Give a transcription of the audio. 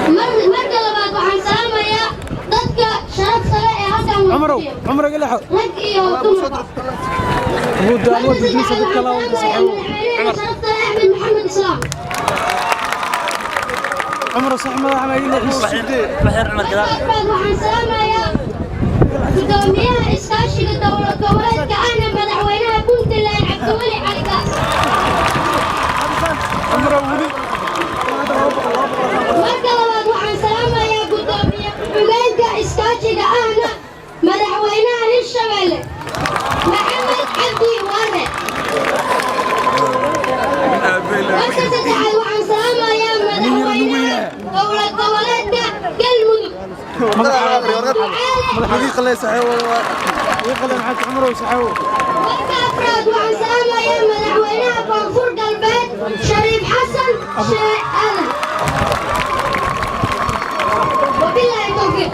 marka labaad waxaan salaamayaa dadka sharaf sare ee halkan عمره قال له rag iyo dumarba هو دعوة تدريس الكلام شرف sare Axmed Maxamed Islaam عمره صح ما عمل إلا بحر عمر كذا waxaan salaamayaa gudoomiyaha iskaashiga dowlad goboleedka ahna madaxweynaha Puntland Cabdiweli Cali Gaas عمره ولي marka labaad waxaan salaamayaa gudoomiye xogeenka iskaashiga ahna madaxweynaha Hirshabelle Maxamed Cabdi Waare marka saddexaad waxaan salaamayaa madaxweynaha dowlad goboleedka Galmudug يقلع سحوه يقلع معك عمره وسحوه marka afraad waxaan salaamayaa madaxweynaha Koonfur Galbeed Shariif Xasan Sheekh Aadan wabillahi tawfiiq